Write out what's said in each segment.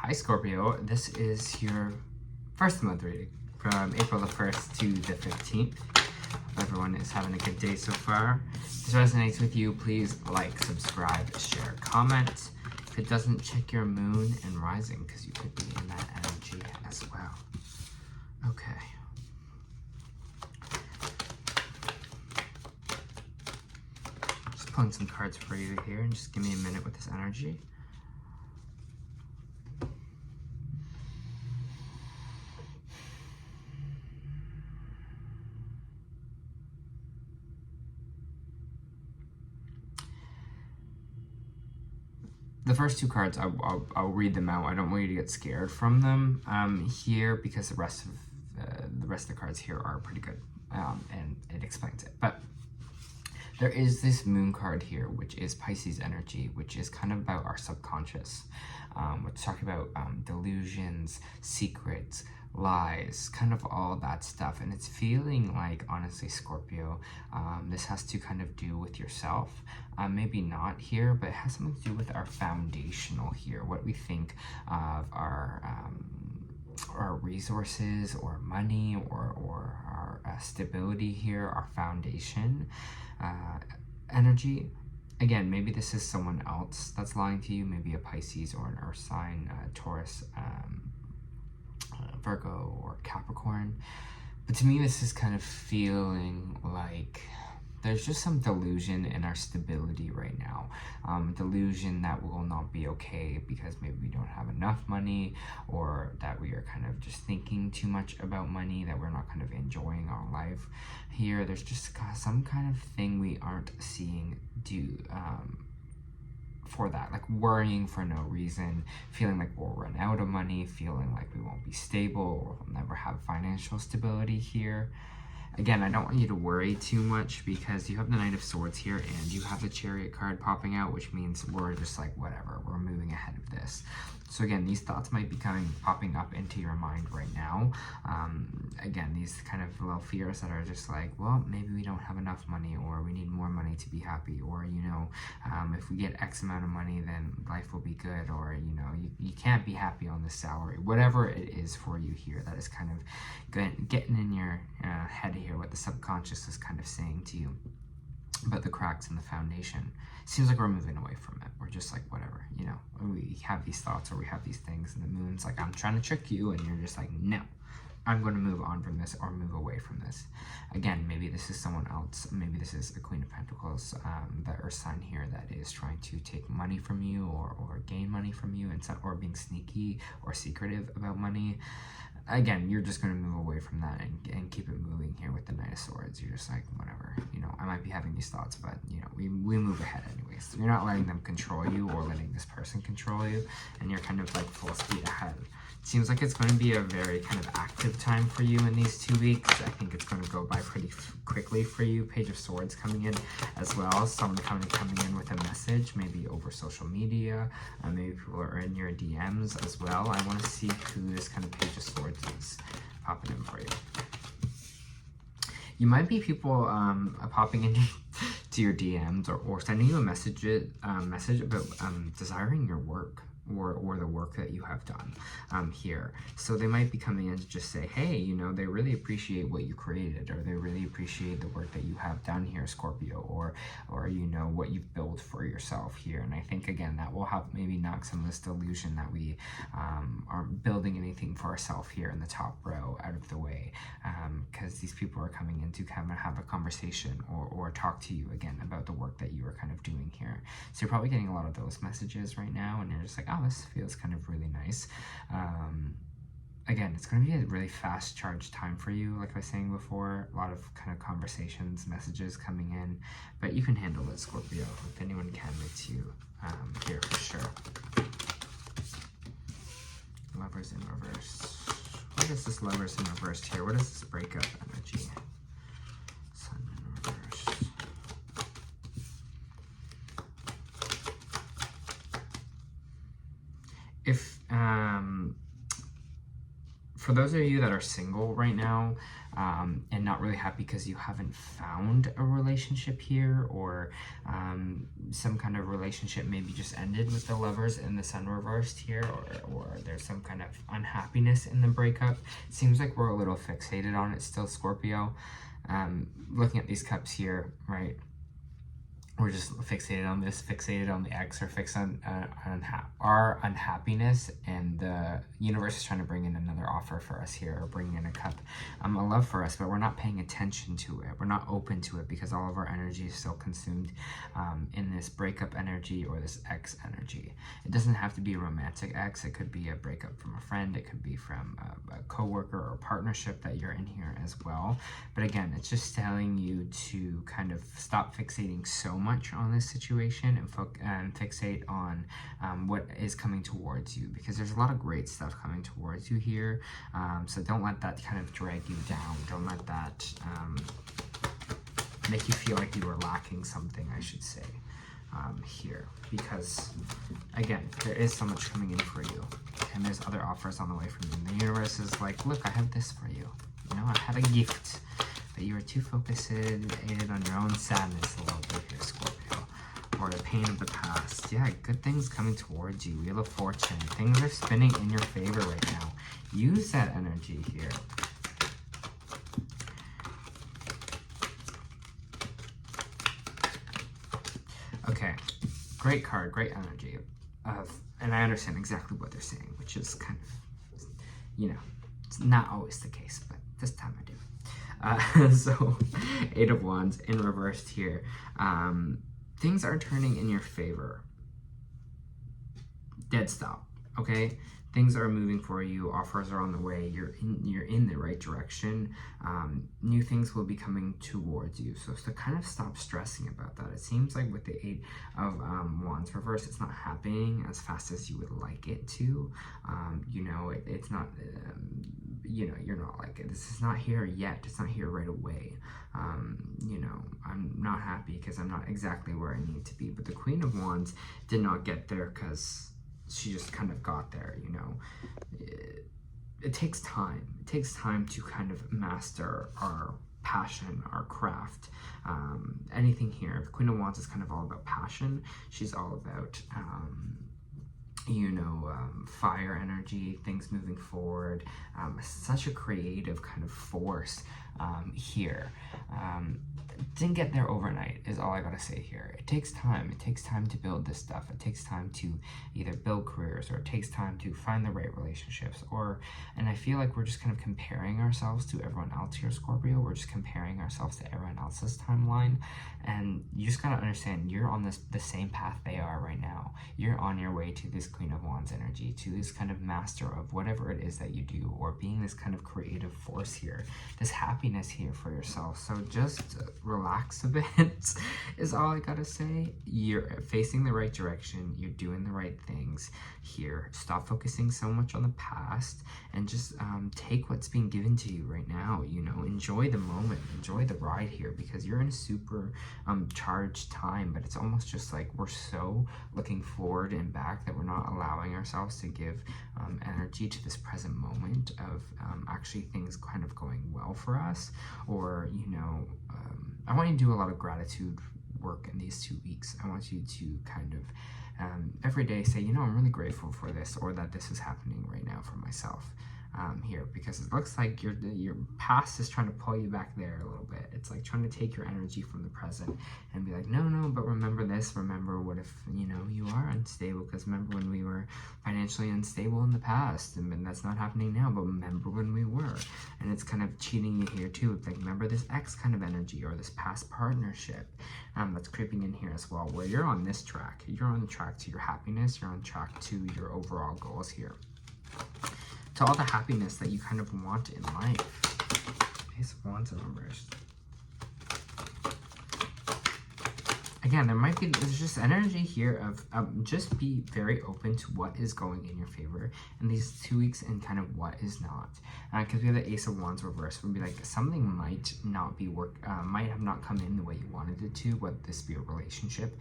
Hi Scorpio, this is your first month reading from April the 1st to the 15th. Hope everyone is having a good day so far. If this resonates with you, please like, subscribe, share, comment. If it doesn't, check your moon and rising because you could be in that energy as well. Okay. Just pulling some cards for you here and just give me a minute with this energy. The first two cards, I'll read them out. I don't want you to get scared from them here because the rest of the cards here are pretty good, and it explains it. But there is this moon card here, which is Pisces energy, which is kind of about our subconscious. It's talking about delusions, secrets, lies, kind of all that stuff. And it's feeling like, honestly, Scorpio, this has to kind of do with yourself. Maybe not here, but it has something to do with our foundational here, what we think of our resources or money or our stability here, our foundation energy. Again, maybe this is someone else that's lying to you, maybe a Pisces or an Earth sign, Taurus, Virgo, or Capricorn. But to me, this is kind of feeling like there's just some delusion in our stability right now. Delusion that will not be okay because maybe we don't have enough money, or that we are kind of just thinking too much about money, that we're not kind of enjoying our life here. There's just some kind of thing we aren't seeing for that, like worrying for no reason, feeling like we'll run out of money, feeling like we won't be stable or we'll never have financial stability here. Again, I don't want you to worry too much because you have the Knight of Swords here and you have the Chariot card popping out, which means we're just like, whatever, we're moving ahead of this. So again, these thoughts might be popping up into your mind right now. Again, these kind of little fears that are just like, well, maybe we don't have enough money, or we need more money to be happy, or, you know, if we get X amount of money, then life will be good, or, you know, you can't be happy on this salary. Whatever it is for you here, that is kind of getting in your head here, what the subconscious is kind of saying to you. But the cracks in the foundation, seems like we're moving away from it. We're just like, whatever, you know, we have these thoughts or we have these things, and the moon's like, I'm trying to trick you, and you're just like, no, I'm going to move on from this or move away from this. Again, maybe this is someone else. Maybe this is the Queen of Pentacles, the Earth sign here, that is trying to take money from you or gain money from you, or being sneaky or secretive about money. Again, you're just going to move away from that and keep it moving here with the Knight of Swords. You're just like, whatever, you know, I might be having these thoughts, but, you know, we move ahead anyways. So you're not letting them control you or letting this person control you, and you're kind of like full speed ahead. It seems like it's going to be a very kind of active time for you in these 2 weeks. I think it's going to go by pretty quickly for you. Page of Swords coming in as well. Someone coming in with a message, maybe over social media. Maybe people are in your DMs as well. I want to see who this kind of Page of Swords is popping in for you. You might be people popping into your DMs or sending you a message about desiring your work. Or the work that you have done here. So they might be coming in to just say, hey, you know, they really appreciate what you created, or they really appreciate the work that you have done here, Scorpio, or you know, what you've built for yourself here. And I think, again, that will help maybe knock some of this delusion that we aren't building anything for ourselves here in the top row out of the way, because these people are coming in to kind of have a conversation or talk to you again about the work that you are kind of doing here. So you're probably getting a lot of those messages right now, and you're just like, oh, this feels kind of really nice. Again, it's going to be a really fast charged time for you, like I was saying before. A lot of kind of conversations, messages coming in, but you can handle it, Scorpio. If anyone can, it's you here for sure. Lovers in reverse. What is this Lovers in reverse here? What is this breakup energy? Sun in reverse. If For those of you that are single right now, and not really happy because you haven't found a relationship here, or some kind of relationship maybe just ended with the Lovers and the Sun reversed here, or there's some kind of unhappiness in the breakup. It seems like we're a little fixated on it still, Scorpio. Looking at these cups here, right? We're just fixated on this, fixated on the ex, or fixed on our unhappiness, and the universe is trying to bring in another offer for us here, or bring in a cup, a love for us, but we're not paying attention to it. We're not open to it because all of our energy is still consumed in this breakup energy or this ex energy. It doesn't have to be a romantic ex. It could be a breakup from a friend. It could be from a coworker or a partnership that you're in here as well. But again, it's just telling you to kind of stop fixating so much on this situation and fixate on what is coming towards you, because there's a lot of great stuff coming towards you here. So don't let that kind of drag you down. Don't let that make you feel like you are lacking something, I should say, here, because again, there is so much coming in for you, and there's other offers on the way from you. And the universe is like, look, I have this for you. You know, I had a gift. But you are too focused on your own sadness a little bit here, Scorpio, or the pain of the past. Yeah, good things coming towards you. Wheel of Fortune. Things are spinning in your favor right now. Use that energy here. Okay, great card, great energy. And I understand exactly what they're saying, which is kind of, you know, it's not always the case, but this time I do. So, 8 of Wands in reversed here. Things are turning in your favor. Dead stop, okay? Things are moving for you. Offers are on the way. You're in the right direction. New things will be coming towards you. So kind of stop stressing about that. It seems like with the 8 of Wands reverse, it's not happening as fast as you would like it to. You know, it's not... you know, you're not like it. This is not here yet. It's not here right away. You know, I'm not happy because I'm not exactly where I need to be. But the Queen of Wands did not get there because she just kind of got there, you know. It takes time. It takes time to kind of master our passion, our craft. Anything here. The Queen of Wands is kind of all about passion. She's all about... you know, fire energy, things moving forward, such a creative kind of force here. Didn't get there overnight is all I gotta say here. It takes time. It takes time to build this stuff. It takes time to either build careers, or it takes time to find the right relationships, and I feel like we're just kind of comparing ourselves to everyone else here, Scorpio. We're just comparing ourselves to everyone else's timeline, and you just gotta understand you're on the same path they are right now. You're on your way to this Queen of Wands energy, to this kind of master of whatever it is that you do, or being this kind of creative force here, this happiness here for yourself. So just relax a bit is all I gotta say. You're facing the right direction. You're doing the right things here. Stop focusing so much on the past, and just take what's being given to you right now. You know, enjoy the moment, enjoy the ride here, because you're in a super charged time. But it's almost just like we're so looking forward and back that we're not allowing ourselves to give energy to this present moment of actually things kind of going well for us. Or, you know, I want you to do a lot of gratitude work in these 2 weeks. I want you to kind of every day say, you know, I'm really grateful for this, or that this is happening right now for myself here, because it looks like your past is trying to pull you back there a little bit. It's like trying to take your energy from the present and be like, no, but remember this. Remember what if, you know, you are unstable, because remember when we were financially unstable in the past, and that's not happening now, but remember when we were. And it's kind of cheating you here too. It's like, remember this X kind of energy, or this past partnership that's creeping in here as well, where you're on this track. You're on the track to your happiness. You're on track to your overall goals here, to all the happiness that you kind of want in life. Ace of Wands in reverse. again, there's just energy here of just be very open to what is going in your favor in these 2 weeks and kind of what is not. Because we have the Ace of Wands reversed, would be like something might not be might have not come in the way you wanted it to, whether this be a relationship,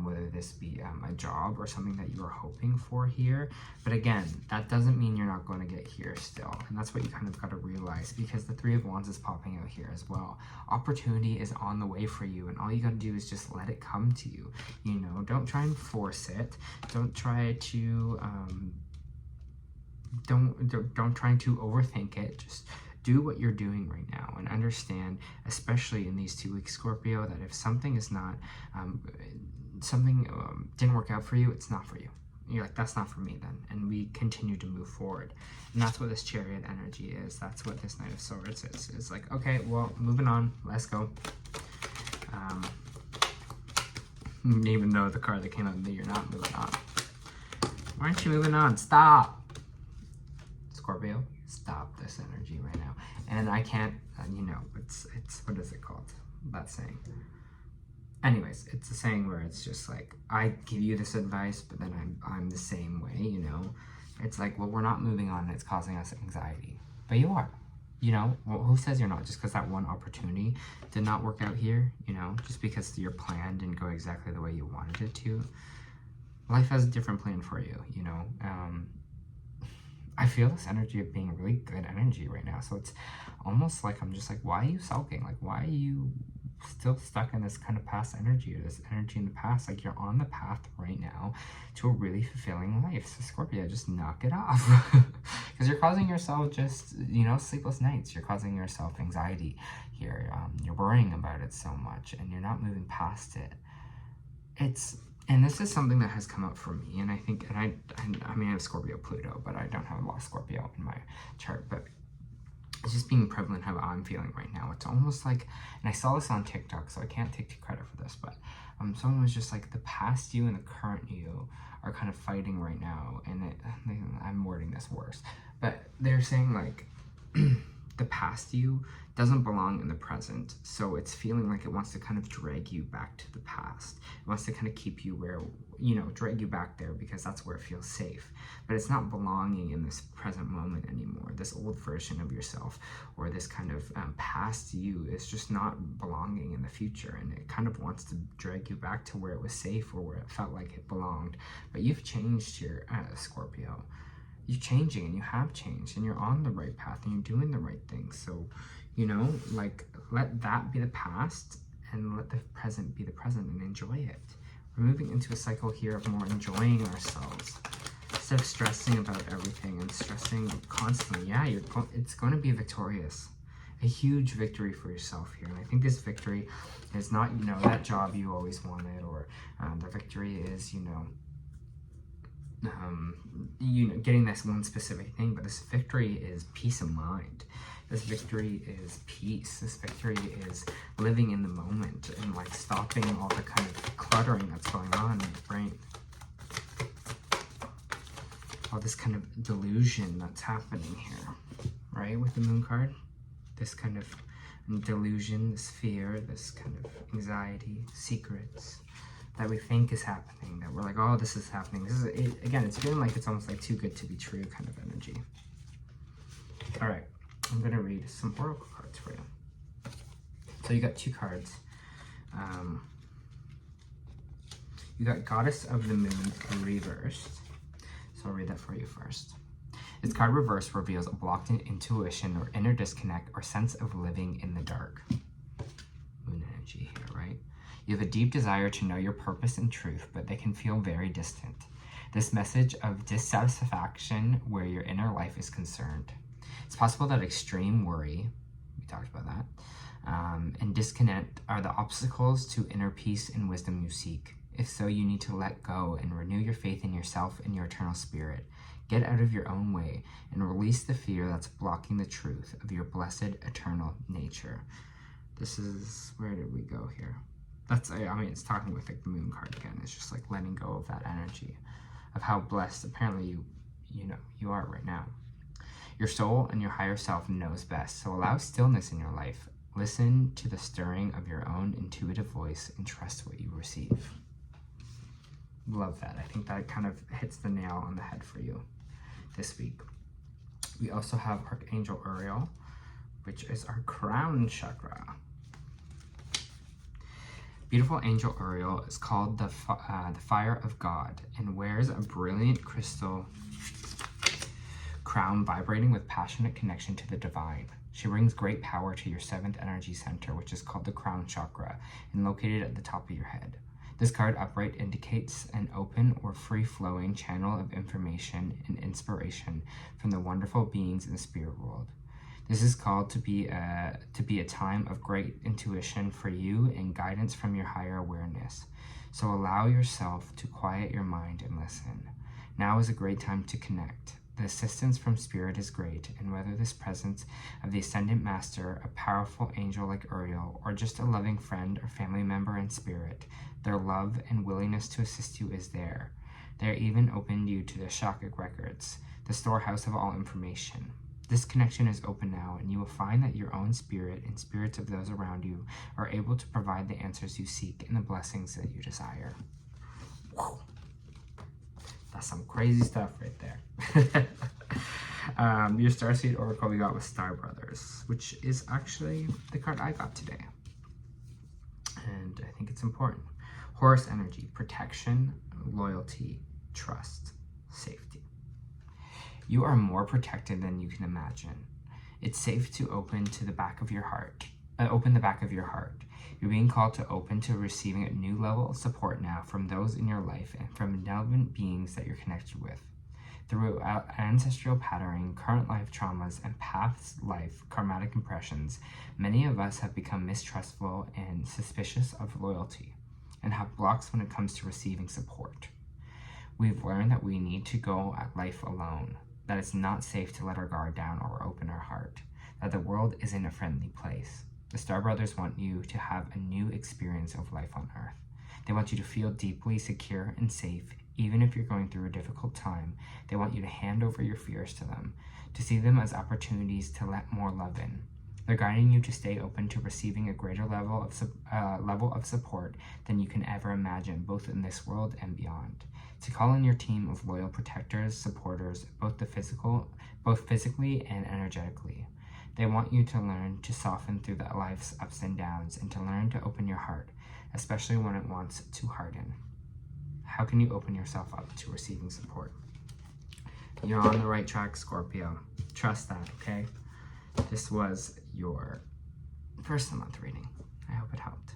whether this be a job or something that you are hoping for here. But again, that doesn't mean you're not going to get here still. And that's what you kind of got to realize, because the Three of Wands is popping out here as well. Opportunity is on the way for you, and all you got to do is just let it come to you. You know, don't try and force it. Don't try to don't try to overthink it. Just do what you're doing right now, and understand, especially in these 2 weeks, Scorpio, that if something is not didn't work out for you, it's not for you. You're like, that's not for me then, and we continue to move forward. And that's what this Chariot energy is. That's what this Knight of Swords is. It's like, okay, well, moving on, let's go. Even though the card that came out, you're not moving on. Why aren't you moving on? Stop! Scorpio, stop this energy right now. And I can't, you know, it's what is it called? That saying. Anyways, it's a saying where it's just like, I give you this advice, but then I'm the same way, you know? It's like, well, we're not moving on, and it's causing us anxiety. But you are. You know, well, who says you're not? Just because that one opportunity did not work out here, you know, just because your plan didn't go exactly the way you wanted it to. Life has a different plan for you, you know. I feel this energy of being really good energy right now. So it's almost like I'm just like, why are you sulking? Like, why are you still stuck in this kind of past energy, or this energy in the past? Like, you're on the path right now to a really fulfilling life. So Scorpio, just knock it off. Because you're causing yourself just, you know, sleepless nights. You're causing yourself anxiety here. You're worrying about it so much, and you're not moving past it. And this is something that has come up for me, and I think, I mean, I have Scorpio Pluto, but I don't have a lot of Scorpio in my chart, but it's just being prevalent how I'm feeling right now. It's almost like, and I saw this on TikTok, so I can't take credit for this, but someone was just like, the past you and the current you are kind of fighting right now, and I'm wording this worse, but they're saying like, the past you doesn't belong in the present, so it's feeling like it wants to kind of drag you back to the past. It wants to kind of keep you where, you know, drag you back there because that's where it feels safe. But it's not belonging in this present moment anymore. This old version of yourself, or this kind of past you, is just not belonging in the future, and it kind of wants to drag you back to where it was safe, or where it felt like it belonged. But you've changed here, Scorpio. You're changing, and you have changed, and you're on the right path, and you're doing the right things. So, you know, like, let that be the past, and let the present be the present, and enjoy it. We're moving into a cycle here of more enjoying ourselves, instead of stressing about everything and stressing constantly. Yeah, it's going to be victorious. A huge victory for yourself here. And I think this victory is not, you know, that job you always wanted, or the victory is, you know, getting this one specific thing, but this victory is peace of mind. This victory is peace. This victory is living in the moment, and like stopping all the kind of cluttering that's going on in your brain. All this kind of delusion that's happening here, right? With the Moon card, this kind of delusion, this fear, this kind of anxiety, secrets that we think is happening, that we're like, oh, this is happening. This is it. Again, it's feeling like it's almost like too good to be true kind of energy. All right, I'm gonna read some oracle cards for you. So you got 2 cards. You got Goddess of the Moon reversed. So I'll read that for you first. This card reversed reveals a blocked intuition, or inner disconnect, or sense of living in the dark. Moon energy here, right? You have a deep desire to know your purpose and truth, but they can feel very distant. This message of dissatisfaction where your inner life is concerned. It's possible that extreme worry, we talked about that, and disconnect are the obstacles to inner peace and wisdom you seek. If so, you need to let go and renew your faith in yourself and your eternal spirit. Get out of your own way and release the fear that's blocking the truth of your blessed eternal nature. This is, where did we go here? That's, I mean, it's talking with like the Moon card again. It's just like letting go of that energy of how blessed apparently you are right now. Your soul and your higher self knows best. So allow stillness in your life. Listen to the stirring of your own intuitive voice and trust what you receive. Love that. I think that kind of hits the nail on the head for you this week. We also have Archangel Uriel, which is our crown chakra. Beautiful angel Uriel is called the fire of God and wears a brilliant crystal crown vibrating with passionate connection to the divine. She brings great power to your 7th energy center, which is called the crown chakra and located at the top of your head. This card upright indicates an open or free-flowing channel of information and inspiration from the wonderful beings in the spirit world. This is called to be a time of great intuition for you and guidance from your higher awareness. So allow yourself to quiet your mind and listen. Now is a great time to connect. The assistance from spirit is great, and whether this presence of the Ascendant Master, a powerful angel like Uriel, or just a loving friend or family member in spirit, their love and willingness to assist you is there. They are even opened you to the Shaktic records, the storehouse of all information. This connection is open now, and you will find that your own spirit and spirits of those around you are able to provide the answers you seek and the blessings that you desire. Whoa. That's some crazy stuff right there. Your Starseed Oracle we got was Star Brothers, which is actually the card I got today. And I think it's important. Horus energy, protection, loyalty, trust, safety. You are more protected than you can imagine. It's safe to open the back of your heart. You're being called to open to receiving a new level of support now from those in your life and from benevolent beings that you're connected with. Through ancestral patterning, current life traumas, and past life karmatic impressions, many of us have become mistrustful and suspicious of loyalty and have blocks when it comes to receiving support. We've learned that we need to go at life alone, that it's not safe to let our guard down or open our heart, that the world isn't a friendly place. The Star Brothers want you to have a new experience of life on Earth. They want you to feel deeply secure and safe, even if you're going through a difficult time. They want you to hand over your fears to them, to see them as opportunities to let more love in. They're guiding you to stay open to receiving a greater level of support than you can ever imagine, both in this world and beyond. To call in your team of loyal protectors, supporters, both physically and energetically. They want you to learn to soften through life's ups and downs and to learn to open your heart, especially when it wants to harden. How can you open yourself up to receiving support? You're on the right track, Scorpio. Trust that, okay? This was your first of the month reading. I hope it helped.